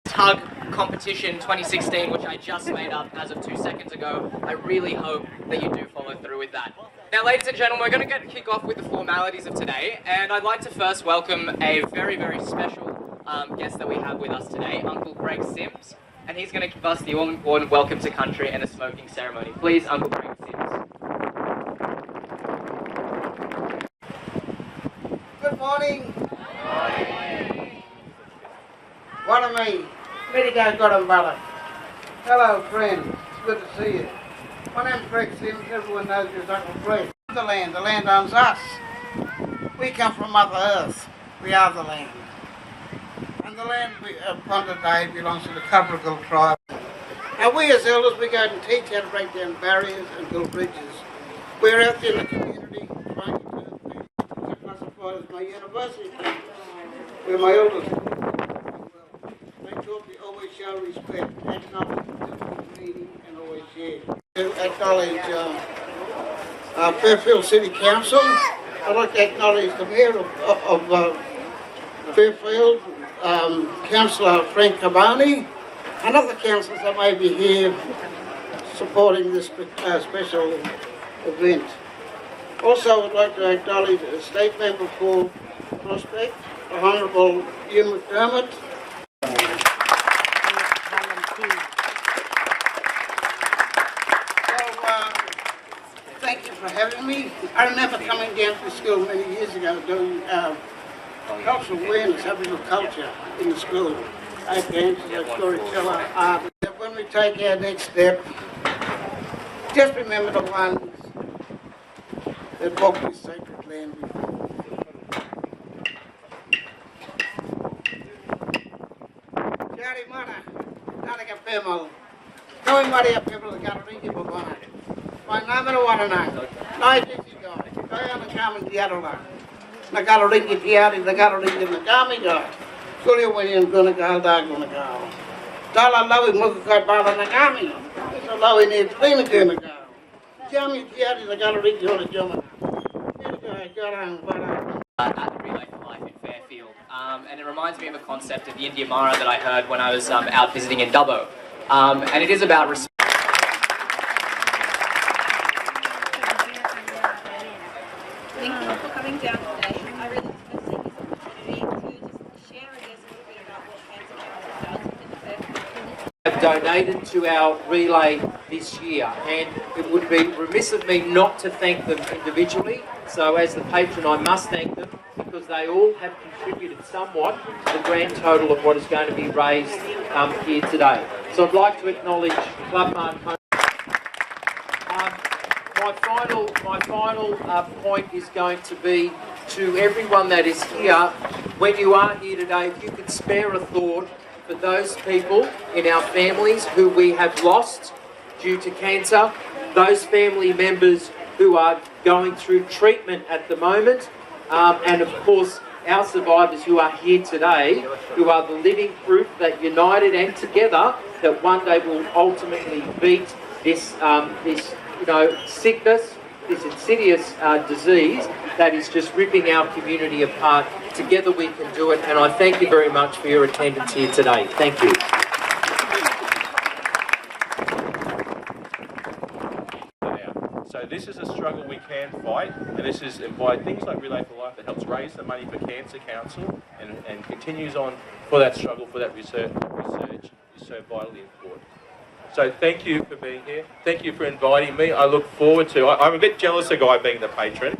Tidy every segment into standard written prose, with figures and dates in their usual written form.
Tug competition 2016, which I just made up as of 2 seconds ago. I really hope that you do follow through with that. Now, ladies and gentlemen, we're going to kick off with the formalities of today, and I'd like to first welcome a very, very special guest that we have with us today, Uncle Greg Sims, and he's going to give us the all-important welcome to country and a smoking ceremony. Please, Uncle Greg Sims. Good morning. Good morning. What am I? Very good, brother. Hello, friends. It's good to see you. My name's Greg Sims. Everyone knows me as Uncle Greg. The land owns us. We come from Mother Earth. We are the land. And the land upon today belongs to the Cabral tribe. And we as elders, we go out and teach how to break down barriers and build bridges. We're out there in the community trying to do things classified as my university. Where my elders they taught me always show respect, acknowledge meeting, and always share. To acknowledge Fairfield City Council. I'd like to acknowledge the Mayor of Fairfield, Councillor Frank Cabani, and other councillors that may be here supporting this special event. Also, I'd like to acknowledge a State Member for Prospect, the Honourable BΔMQ. Thank you for having me. I remember coming down to school many years ago doing cultural awareness, Aboriginal culture in the school. I danced as a storyteller, art. When we take our next step, just remember the ones that walked this sacred land before. Jari mana, nada pemo. Kau mari pemo the gathering of one. My number one now. I just go. I am a common dialogue. The gathering is here, the gathering in the coming. Surely when you're going to go, I'm going to go. Dala lawi muka bala na kami. So lawi ni tini kena go. Jami here, the gathering is on the jama. At the Relay for Life in Fairfield. And it reminds me of a concept of the India Mara that I heard when I was out visiting in Dubbo. And it is about respect. Thank you for coming down today. I really just want to take this opportunity to just share, I guess, a little bit about what Cancer Council does within the Fairfield community. Have donated to our relay this year, and it would be remiss of me not to thank them individually. So as the patron, I must thank them because they all have contributed somewhat to the grand total of what is going to be raised here today. So I'd like to acknowledge Club Marconi. My final point is going to be to everyone that is here. When you are here today, if you could spare a thought for those people in our families who we have lost due to cancer, those family members who are going through treatment at the moment, and of course our survivors who are here today, who are the living proof that united and together, that one day will ultimately beat this sickness, this insidious disease that is just ripping our community apart. Together we can do it, and I thank you very much for your attendance here today. Thank you. So this is a struggle we can fight, and this is by things like Relay for Life that helps raise the money for Cancer Council and continues on for that struggle, for that research is so vitally important. So thank you for being here. Thank you for inviting me. I look forward to. I'm a bit jealous of Guy being the patron.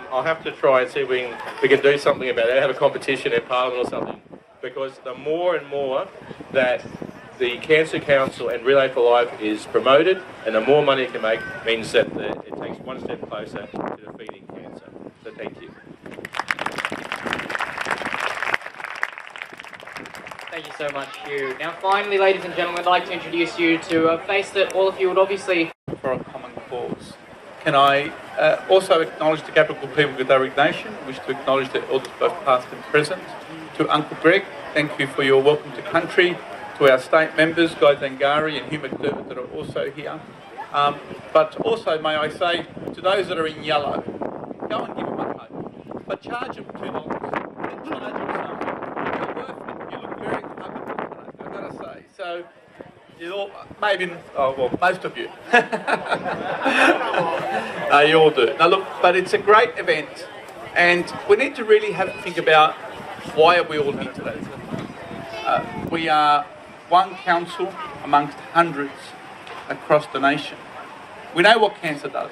I'll have to try and see if we can do something about it. Have a competition in Parliament or something. Because the more and more that the Cancer Council and Relay for Life is promoted, and the more money it can make, means that it takes one step closer to defeating cancer. So thank you. Thank you so much, Hugh. Now finally, ladies and gentlemen, I'd like to introduce you to a face that all of you would obviously... For a common cause. Can I also acknowledge the Gadigal people with their resignation? I wish to acknowledge their elders both past and present. To Uncle Greg, thank you for your welcome to country. To our state members, Guy Zangari and Hugh McDermott that are also here. But also, may I say, to those that are in yellow, go and give them a hug. But charge them $2. Then charge So you all, maybe, most of you. You all do. Now look, but it's a great event, and we need to really have to think about why are we all here today. We are one council amongst hundreds across the nation. We know what cancer does.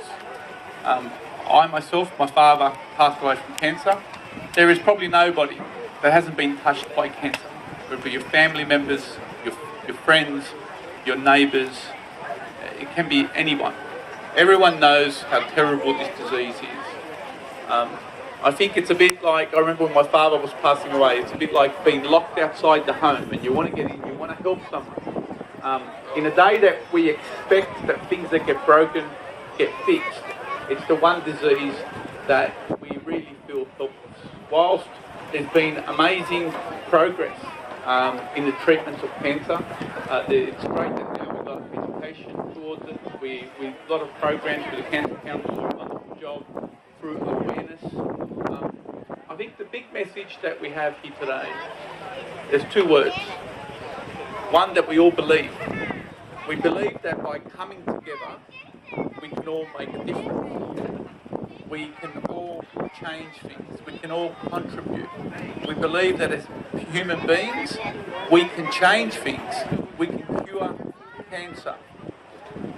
I myself, my father passed away from cancer. There is probably nobody that hasn't been touched by cancer. Whether it be your family members, your friends, your neighbours, it can be anyone. Everyone knows how terrible this disease is. I think it's a bit like, I remember when my father was passing away, it's a bit like being locked outside the home and you want to get in, you want to help someone. In a day that we expect that things that get broken get fixed, it's the one disease that we really feel helpless. Whilst there's been amazing progress in the treatments of cancer, it's great that now we've got education towards it. We a lot of programs with the Cancer Council do a wonderful job through awareness. I think the big message that we have here today, there's two words. One that we all believe. We believe that by coming together, we can all make a difference. We can all change things. We can all contribute. We believe that as human beings, we can change things. We can cure cancer.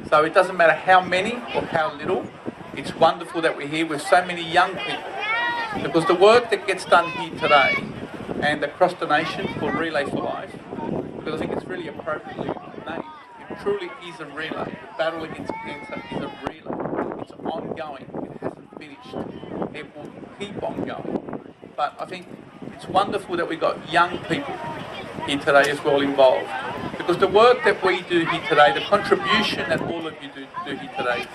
So it doesn't matter how many or how little. It's wonderful that we're here with so many young people. Because the work that gets done here today and across the nation for Relay for Life, because I think it's really appropriately named, it truly is a relay. The battle against cancer is a relay. It's ongoing. It hasn't finished. It will keep on going. But I think it's wonderful that we've got young people here today as well involved. Because the work that we do here today, the contribution that all of you do here today,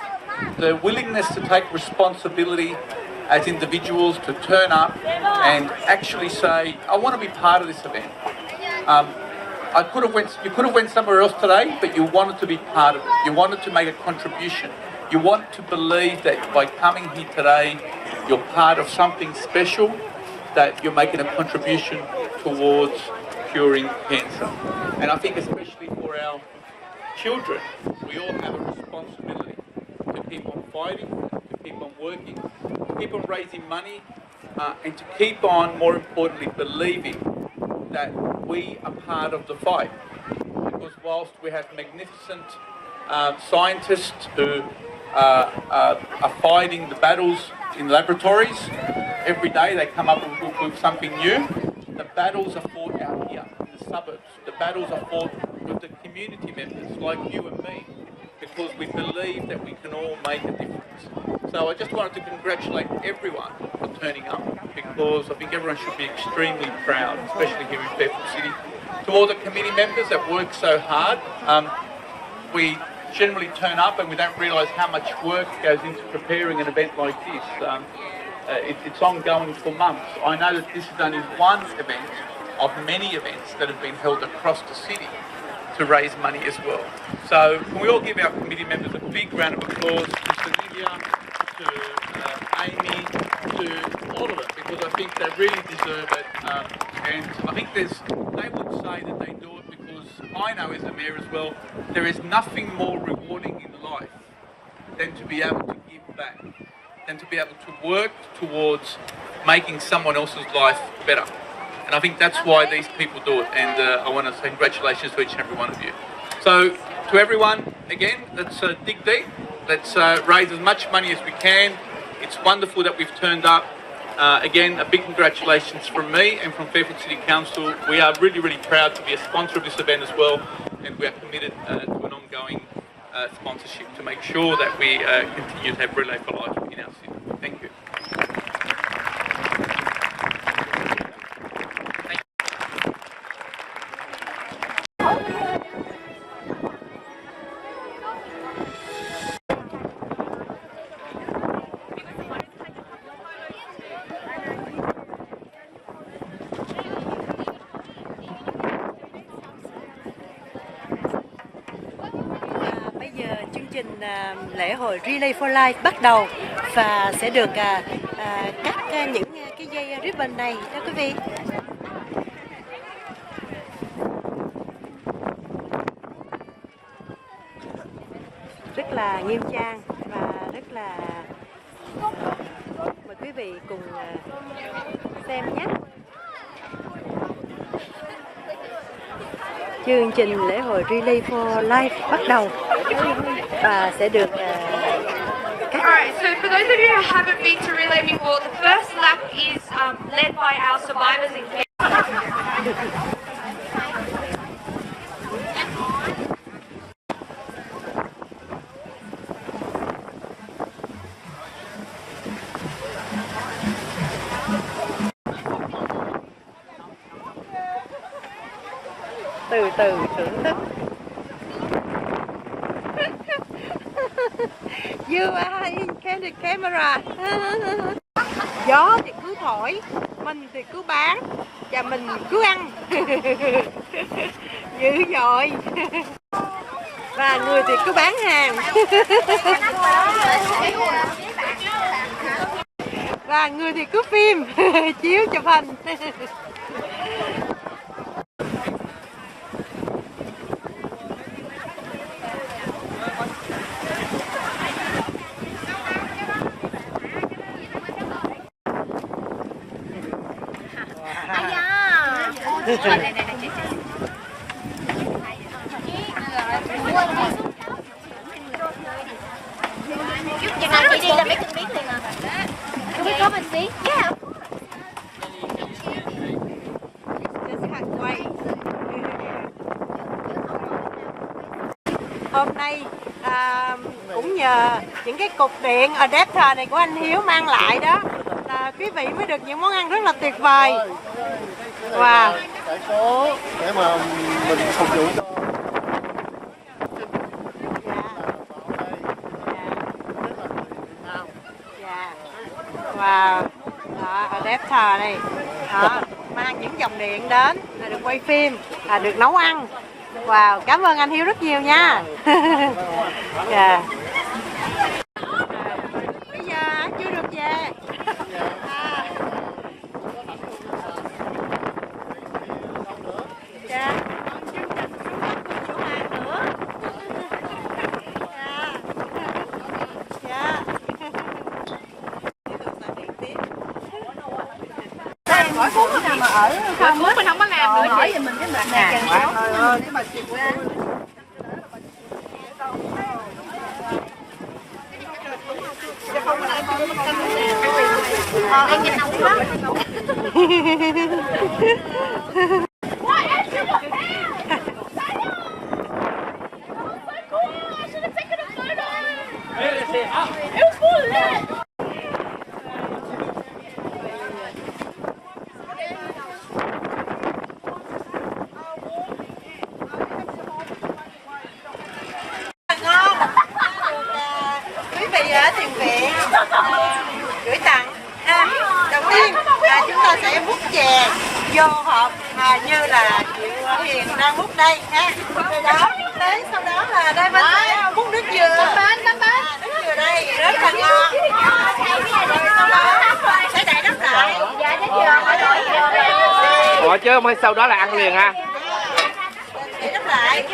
the willingness to take responsibility as individuals to turn up and actually say, I want to be part of this event. You could have went somewhere else today, but you wanted to be part of it. You wanted to make a contribution. You want to believe that by coming here today, you're part of something special, that you're making a contribution towards curing cancer. And I think especially for our children, we all have a responsibility to keep on fighting, to keep on working, to keep on raising money, and to keep on, more importantly, believing that we are part of the fight. Because whilst we have magnificent scientists who are fighting the battles in laboratories, every day they come up with something new. The battles are fought out here in the suburbs. The battles are fought with the community members like you and me, because we believe that we can all make a difference. So I just wanted to congratulate everyone for turning up, because I think everyone should be extremely proud, especially here in Fairfield City. To all the committee members that work so hard, we generally turn up and we don't realise how much work goes into preparing an event like this. It's ongoing for months. I know that this is only one event of many events that have been held across the city to raise money as well. So can we all give our committee members a big round of applause, to Lydia, to Amy, to all of them, because I think they really deserve it. And I think they would say that they do it because I know as a mayor as well, there is nothing more rewarding in life than to be able to give back, than to be able to work towards making someone else's life better. And I think that's why these people do it. And I want to say congratulations to each and every one of you. So to everyone, again, let's dig deep. Let's raise as much money as we can. It's wonderful that we've turned up. Again, a big congratulations from me and from Fairfield City Council. We are really, really proud to be a sponsor of this event as well. And we are committed to an ongoing sponsorship to make sure that we continue to have Relay for Life in our city. Thank you. Lễ hội Relay for Life bắt đầu và sẽ được cắt những cái dây ribbon này đó quý vị. là nghiêm trang và rất là mời quý vị cùng xem nhé. Chương trình lễ hội Relay for Life bắt đầu và sẽ được Alright, so for those of you who haven't been to Relay before, the first lap is led by our survivors in Care. từ từ thưởng thức. You are in the camera. Gió thì cứ thổi, mình thì cứ bán và mình cứ ăn. Dữ dội. Và người thì cứ bán hàng. Và người thì cứ phim, chiếu chụp hình. Chừng nào chị đi là mấy cưng biết liền à? Không biết có mình biết. Yeah. Hôm nay cũng nhờ những cái cục điện adapter này của anh Hiếu mang lại đó là quý vị mới được những món ăn rất là tuyệt vời. Wow. Tại số để mà mình phục vụ cho wow. Đó, adapter này đó, mang những dòng điện đến là được quay phim, là được nấu ăn. Wow, cảm ơn anh Hiếu rất nhiều nha. Yeah. Bây giờ chưa được về. Dạ. Mỗi phút mà ở không Phút mình không có làm nữa chị. thì mình cái bệnh này càng xấu. Nếu mà chịu qua. Em nhìn nóng quá. Thiện Viện gửi tặng. Đầu tiên chúng ta sẽ múc chè vô hộp như là chị Hiền đang múc đây ha. Rồi đó tới sau đó là đây mình sẽ múc nước dừa. Nước dừa đây rất là ngon. Rồi sau đó sẽ đậy nắp lại. Ủa chứ không phải sau đó là ăn liền ha. Đậy nắp lại.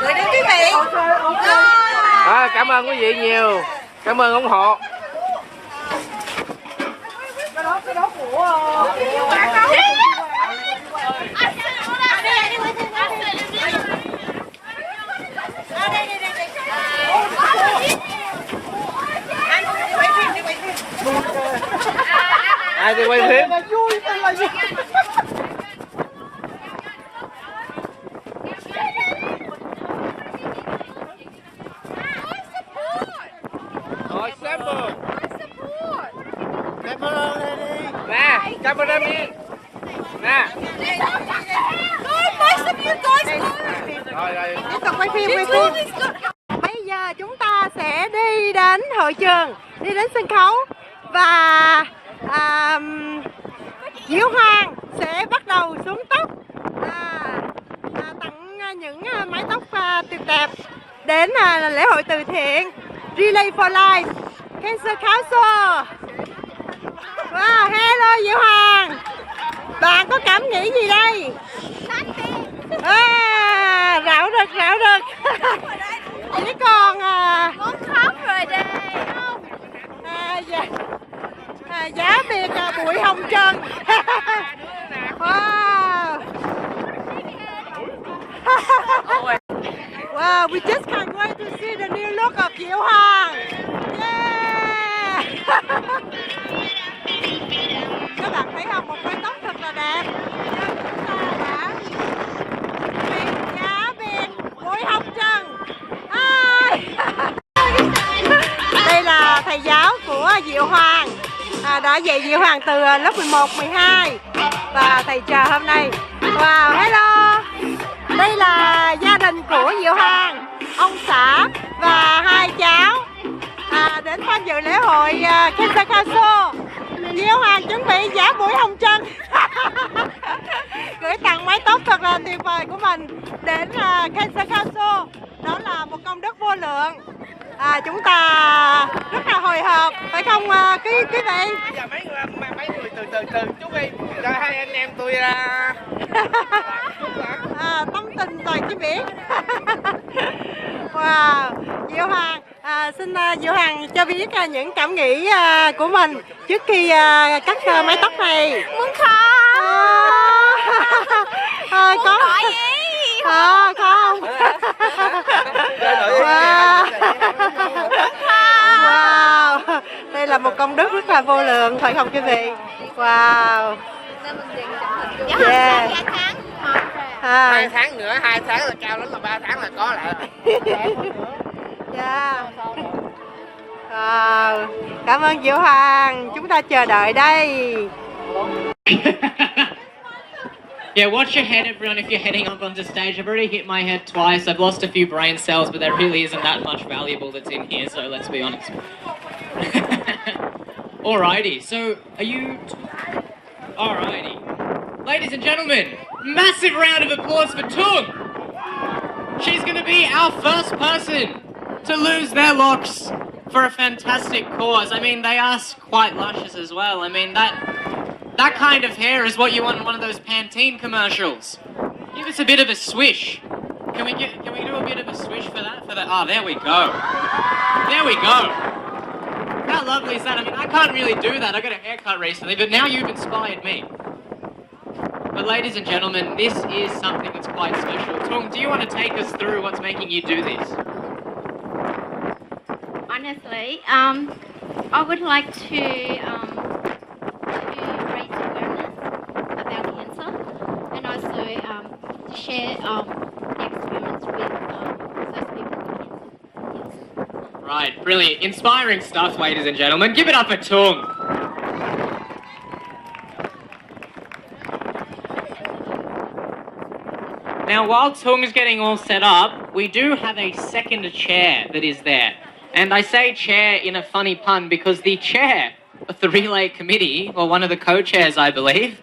Gửi đến quý vị. Cảm ơn quý vị nhiều. Cảm ơn ủng hộ. Cái đó của ai đi quay phim. Rồi sample. Nè, cameraman. Nè. Rồi. Tiếp tục quay phim. Bây giờ chúng ta sẽ đi đến hội trường, đi đến sân khấu và Diệu Hoàng sẽ bắt đầu xuống tóc tặng những mái tóc tuyệt đẹp đến lễ hội từ thiện Relay for Life Cancer Council. Wow, hello Diệu Hoàng, bạn có cảm nghĩ gì đây? Rạo rực. chỉ còn muốn khóc rồi đây. Giá biệt bụi hồng trần. Wow. Wow, we just can't wait to see the new look of Diệu Hoàng. Yeah. Các bạn thấy không, một mái tóc thật là đẹp. Chúng ta đã biệt giá biệt bụi hồng trần. Đây là thầy giáo của Diệu Hoàng, đã dạy Diệu Hoàng từ lớp 11, 12 và thầy trò hôm nay. Wow, hello. Đây là gia đình của Diệu Hoàng, ông xã và hai cháu đến tham dự lễ hội Kensa. Diệu Hoàng chuẩn bị giả bụi hồng trần. Gửi tặng mái tóc thật là tuyệt vời của mình đến Kensa. Đó là một công đức vô lượng. Chúng ta rất là hồi hộp, phải không quý vị? Giờ mấy người từ chút đi, cho hai anh em tôi tâm tình toàn chỉ biết. Wow, Diệu Hoàng, xin Diệu Hoàng cho biết những cảm nghĩ của mình trước khi cắt mái tóc này. Muốn khóc. Muốn nói gì? Không. Wow, đây là một công đức rất là vô lượng, phải không quý vị? Wow. Yeah. 2 tháng nữa, 2 tháng là cao lắm là 3 tháng là có lại rồi. Yeah. Wow. Cảm ơn Diệu Hoàng, chúng ta chờ đợi đây. Yeah, watch your head, everyone, if you're heading up onto stage. I've already hit my head twice. I've lost a few brain cells, but there really isn't that much valuable that's in here, so let's be honest. Alrighty, so are you... Alrighty. Ladies and gentlemen, massive round of applause for Tung! She's going to be our first person to lose their locks for a fantastic cause. I mean, they are quite luscious as well. I mean, that kind of hair is what you want in one of those Pantene commercials. Give us a bit of a swish. Can we do a bit of a swish for that? Oh, there we go. There we go. How lovely is that? I mean, I can't really do that. I got a haircut recently, but now you've inspired me. But ladies and gentlemen, this is something that's quite special. Tung, do you want to take us through what's making you do this? Honestly, I would like to raise awareness about cancer and also to share the experience with those people with cancer. Right, brilliant. Inspiring stuff, ladies and gentlemen. Give it up for Tung. Now, while Tung's getting all set up, we do have a second chair that is there. And I say chair in a funny pun because the chair of the relay committee, or one of the co-chairs, I believe,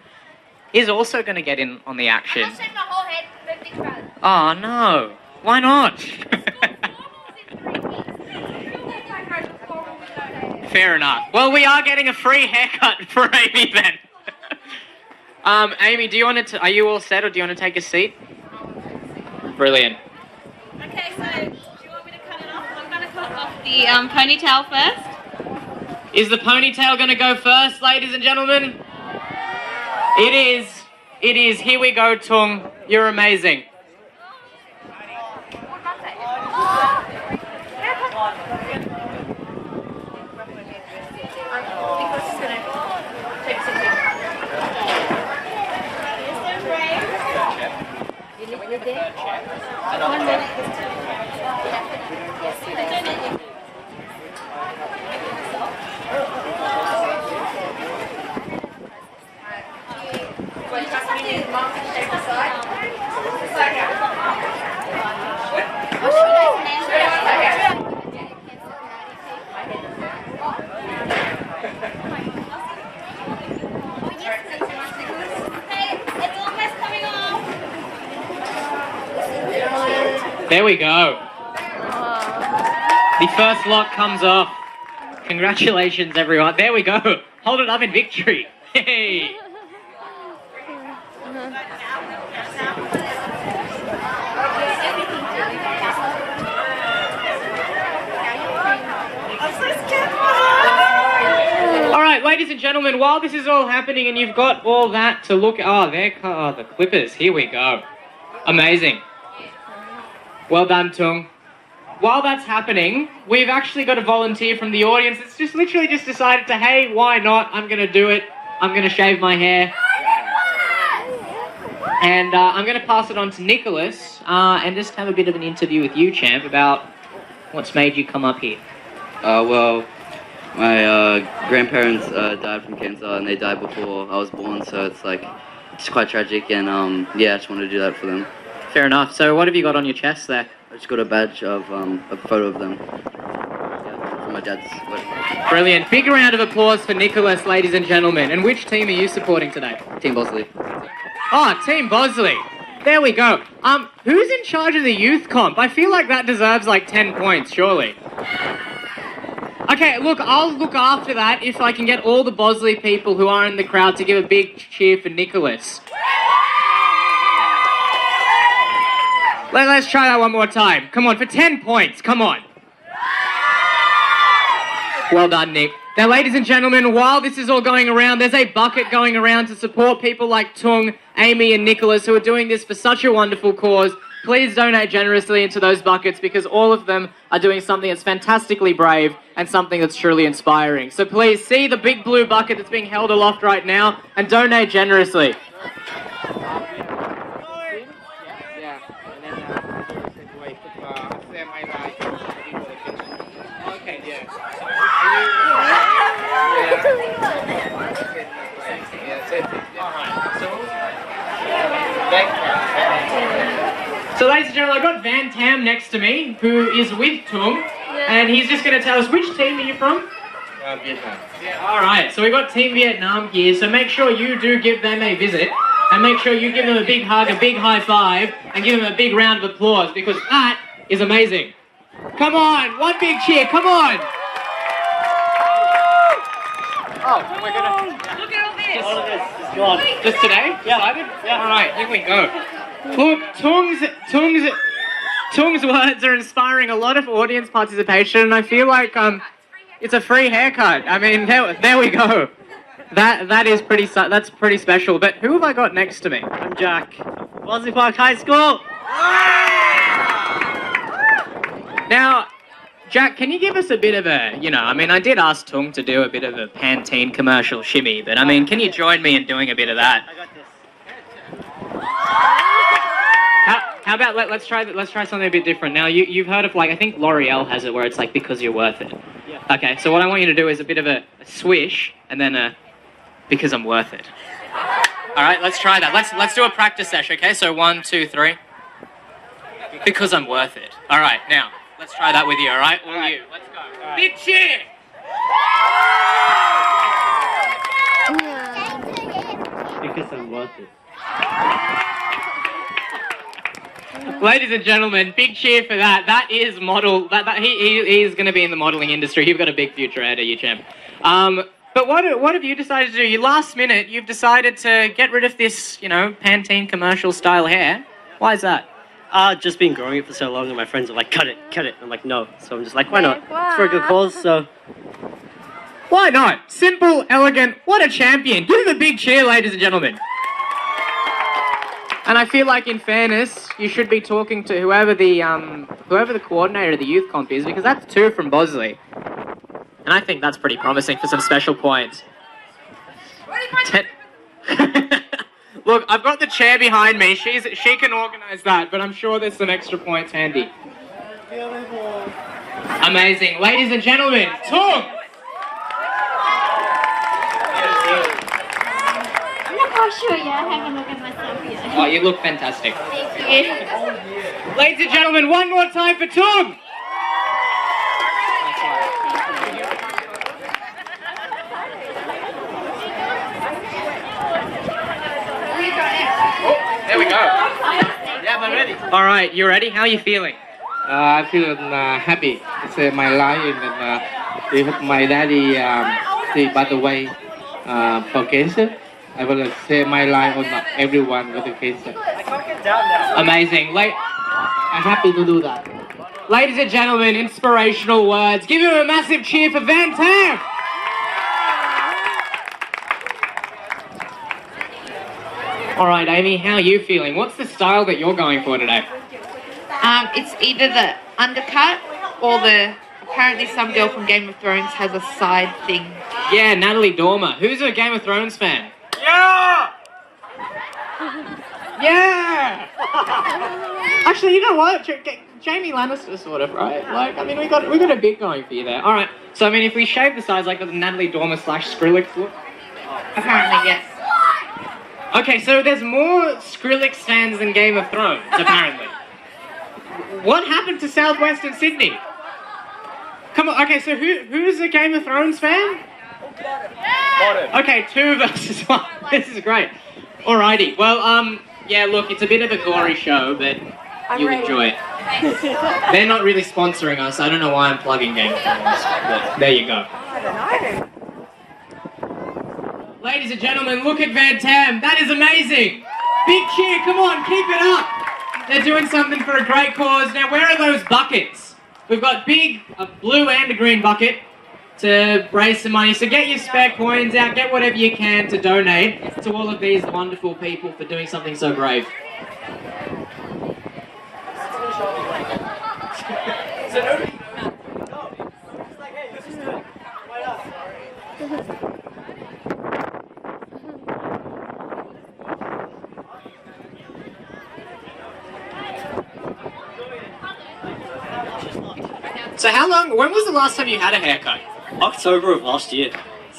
is also going to get in on the action. I'll shake my whole head, but think about it. Oh, no. Why not? Fair enough. Well, we are getting a free haircut for Amy then. Amy, do you want to? Are you all set, or do you want to take a seat? Brilliant. Okay, so do you want me to cut it off? I'm going to cut off the ponytail first. Is the ponytail going to go first, ladies and gentlemen? It is. It is. Here we go, Tung. You're amazing. There we go. The first lock comes off. Congratulations, everyone. There we go. Hold it up in victory. Hey. All right, ladies and gentlemen, while this is all happening and you've got all that to look at, the Clippers, here we go. Amazing. Well done, Tung. While that's happening, we've actually got a volunteer from the audience that's just literally just decided to, hey, why not? I'm going to do it. I'm going to shave my hair. And I'm going to pass it on to Nicholas and just have a bit of an interview with you, champ, about what's made you come up here. Well, my grandparents died from cancer, and they died before I was born, so it's quite tragic, and yeah, I just wanted to do that for them. Fair enough. So what have you got on your chest there? I just got a badge of a photo of them. Yeah, from my dad's wedding. Brilliant. Big round of applause for Nicholas, ladies and gentlemen. And which team are you supporting today? Team Bosley. Oh, Team Bosley. There we go. Who's in charge of the youth comp? I feel like that deserves like 10 points, surely. Okay, look, I'll look after that if I can get all the Bosley people who are in the crowd to give a big cheer for Nicholas. Let's try that one more time. Come on, for 10 points, come on. Well done, Nick. Now, ladies and gentlemen, while this is all going around, there's a bucket going around to support people like Tung, Amy and Nicholas who are doing this for such a wonderful cause. Please donate generously into those buckets because all of them are doing something that's fantastically brave and something that's truly inspiring. So please see the big blue bucket that's being held aloft right now and donate generously. So ladies and gentlemen, I've got Van Tam next to me, who is with Tung, and he's just going to tell us, which team are you from? Vietnam. Alright, so we've got Team Vietnam here, so make sure you do give them a visit, and make sure you give them a big hug, a big high five, and give them a big round of applause, because that is amazing. Come on, one big cheer, come on! Oh, we're gonna... Look at all this! All of this is gone. Just today? Yeah. Excited? Yeah. Alright, here we go. Look, Tung's words are inspiring a lot of audience participation, and I feel like it's a free haircut. I mean, there we go. That's pretty special. But who have I got next to me? I'm Jack. Bosley Park High School. Now, Jack, can you give us a bit of a, I mean, I did ask Tung to do a bit of a Pantene commercial shimmy, but I mean, can you join me in doing a bit of that? I got this. How about let's try something a bit different. Now you've heard of I think L'Oreal has it where it's like because you're worth it. Yeah. Okay, so what I want you to do is a bit of a swish and then a because I'm worth it. All right, let's try that. Let's do a practice session. Okay, so 1, 2, 3. Because I'm worth it. All right, now let's try that with you. All right, all you. Let's go. Right. Big cheer. Because I'm worth it. Ladies and gentlemen, big cheer for that. That is model. He is going to be in the modelling industry. You've got a big future ahead of you, champ. But what have you decided to do? You last minute, you've decided to get rid of this, Pantene commercial style hair. Why is that? Just been growing it for so long, and my friends are like, cut it. I'm like, no. So I'm just like, why not? It's for a good cause, so. Why not? Simple, elegant. What a champion! Give him a big cheer, ladies and gentlemen. And I feel like, in fairness, you should be talking to whoever the coordinator of the youth comp is, because that's 2 from Bosley. And I think that's pretty promising for some special points. Look, I've got the chair behind me. She can organise that, but I'm sure there's some extra points handy. Amazing. Ladies and gentlemen, Tung! Oh, sure, yeah, have a look at myself here. Oh, you look fantastic. Thank you. Ladies and gentlemen, one more time for Tung! Oh, there we go. Yeah, I'm ready. All right, you ready? How are you feeling? I feel happy. It's my life, and my daddy say, by the way, for cancer. I will save my life on everyone with the cancer. I can't get down now. Amazing. I'm happy to do that. Ladies and gentlemen, inspirational words. Give him a massive cheer for Van Tam. All right, Amy, how are you feeling? What's the style that you're going for today? It's either the undercut or the... Apparently some girl from Game of Thrones has a side thing. Yeah, Natalie Dormer. Who's a Game of Thrones fan? Yeah! Yeah! Actually, you know what? Jamie Lannister sort of, right? Like, I mean, we got a bit going for you there. All right. So, I mean, if we shave the sides like the Natalie Dormer / Skrillex look. Apparently, yes. Okay, so there's more Skrillex fans than Game of Thrones, apparently. What happened to Southwestern Sydney? Come on, okay, so who's a Game of Thrones fan? Okay, 2 versus 1. This is great. Alrighty, well, yeah, look, it's a bit of a gory show, but you'll enjoy it. They're not really sponsoring us. I don't know why I'm plugging Game of Thrones, but there you go. Ladies and gentlemen, look at Van Tam. That is amazing. Big cheer, come on, keep it up. They're doing something for a great cause. Now, where are those buckets? We've got a blue and a green bucket to raise some money. So get your spare coins out, get whatever you can to donate to all of these wonderful people for doing something so brave. So when was the last time you had a haircut? October of last year.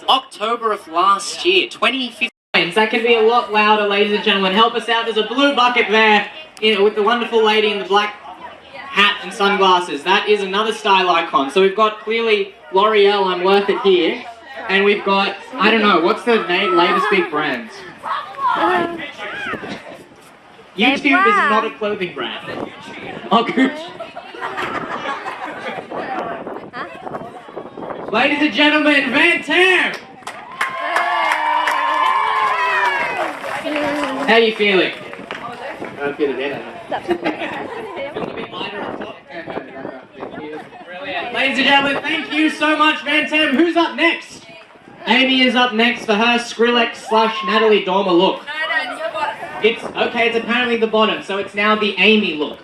October of last year, 2015. That can be a lot louder, ladies and gentlemen. Help us out. There's a blue bucket there with the wonderful lady in the black hat and sunglasses. That is another style icon. So we've got clearly L'Oreal, I'm worth it here. And we've got, I don't know, what's the latest big brands? YouTube is not a clothing brand. Oh, Gucci. Ladies and gentlemen, Van Tam! How are you feeling? I'm feeling better. Brilliant. Ladies and gentlemen, thank you so much, Van Tam. Who's up next? Amy is up next for her Skrillex / Natalie Dormer look. It's apparently the bottom, so it's now the Amy look.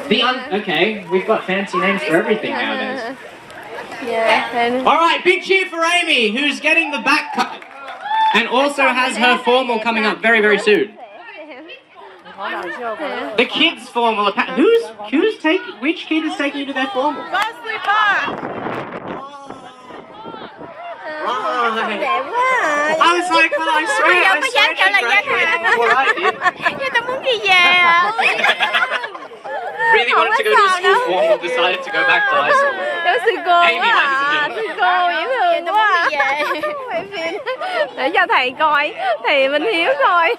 Okay, we've got fancy names for everything nowadays. Yeah. Alright, big cheer for Amy, who's getting the back cut. And also has her formal coming up very, very soon. The kids' formal. Which kid is taking you to their formal? I was like, well, I swear she graduated before I did. Really wanted to go to a school formal, decided to go back to high school. Amy, ladies and gentlemen. Dễ thương quá. Quay phim để cho thầy coi thì mình Hiếu coi.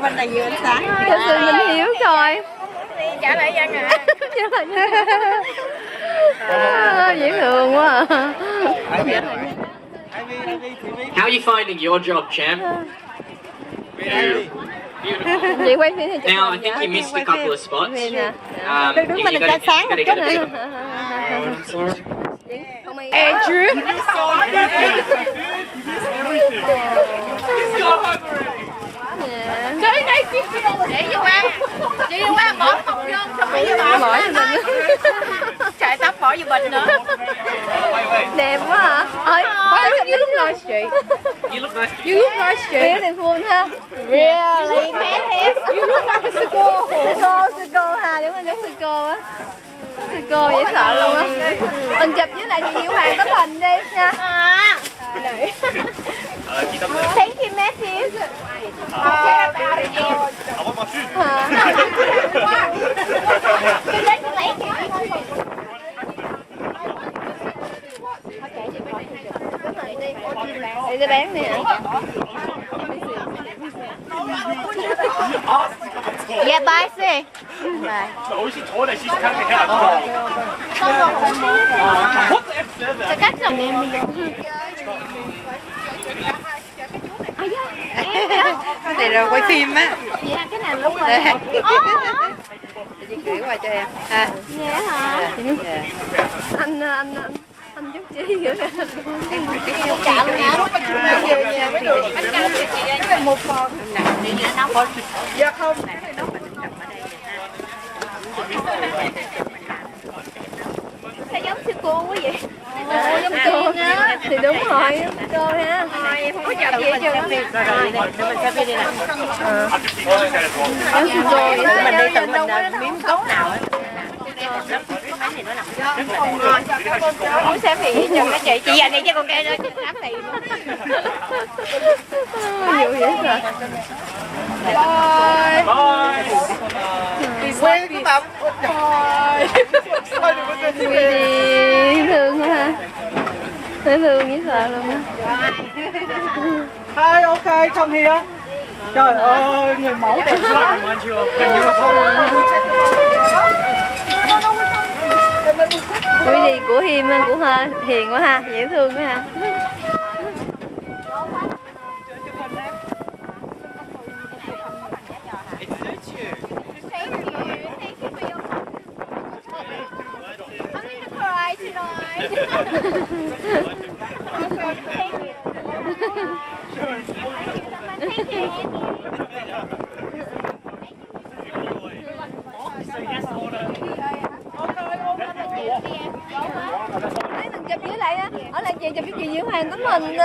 Bên này vừa ánh sáng. Thật sự mình Hiếu coi. Trả lại dân à. Dễ thương quá. How are you finding your job, champ? Chị quay phim thì Now, I think you missed a couple of spots. Đứng bên này sáng một chút nữa. Andrew. Tới đây chị vô qua bỏ học vô xong rồi bỏ mình chạy tóc bỏ vô bình nữa. Đẹp quá hả? You look nice, Street. You look nice. You look nice, Street. Beautiful ha. Really? You look like a Siko. Siko ha, đúng rồi, giống Siko á. Siko dễ sợ luôn á. Mình chụp với lại chị Diệu Hoàng tấm hình đi nha. Thank you, Matthew. Đi ra bán nè. Yeah, bye, see. Bye. Sẽ cắt dòng em đi. Cái này rồi quay phim á. Dạ, cái này lúc rồi. Chị gửi qua cho em. Dạ hả? Anh giúp chi vậy? Chạm luôn hả? Về nhà mới được. Cái này một phần. Dạ không. Thấy giống sư cô quá vậy? Giống cô á. Thì đúng rồi, giống cô ha. Không có chậm gì hết trơn. Rồi, để mình xem đi nè. Giống sư cô vậy. Mình đi tự mình miếng gốc nào á. Muốn xem thì cho các chị dành này cho con kê cho 8 tiền. Nhiều vậy hả? Bye. Quên các bạn. Dễ thương quá ha. Dễ thương dễ sợ luôn á. Hi, okay, come here. Trời ơi, người mẫu đẹp quá. Quý gì của Hiêm của ha, hiền quá ha, dễ thương quá ha. Lấy mình chụp dưới lại á, ở lại chị chụp với chị Diễm Hoàng của mình.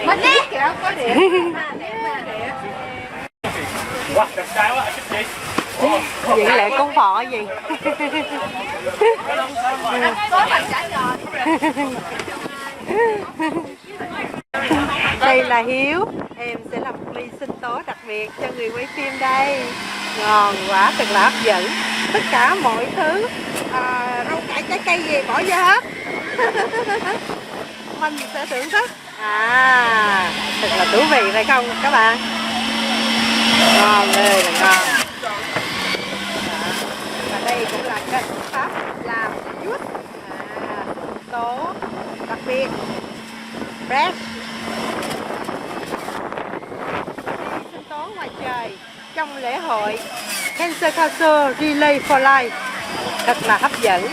Mình đi kìa, có điện. Wow, đẹp trai quá, chúc chị. Vậy lại con phọ gì? Đây là Hiếu, em sẽ làm một ly sinh tố đặc biệt cho người quay phim đây. Ngon quá, thật là hấp dẫn. Tất cả mọi thứ, rau cải trái cây gì bỏ vô hết. Mình sẽ thưởng thức. Thật là thú vị phải không các bạn? Ngon ơi là ngon. Và đây cũng là cách pháp làm juice tố đặc biệt fresh. Sinh tố ngoài trời trong lễ hội Cancer Culture Relay for Life thật là hấp dẫn.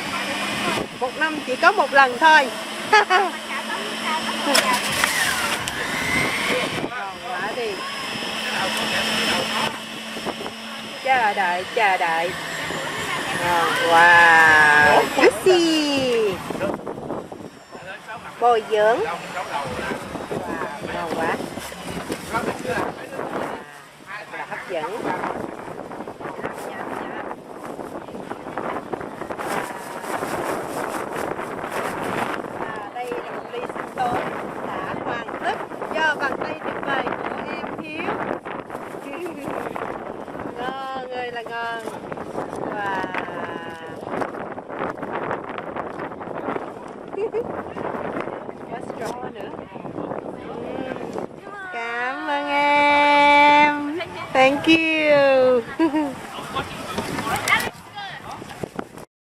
Một năm chỉ có một lần thôi. Ngon quá đi. Chờ đợi. Wow, juicy. Bồi dưỡng. Wow, ngon quá. Thật là hấp dẫn. Đây là một ly sinh tố đã hoàn tất do bàn tay tuyệt vời của em Hiếu. Ngon ơi là ngon. Wow. Có straw nữa. Cảm ơn em. Thank you.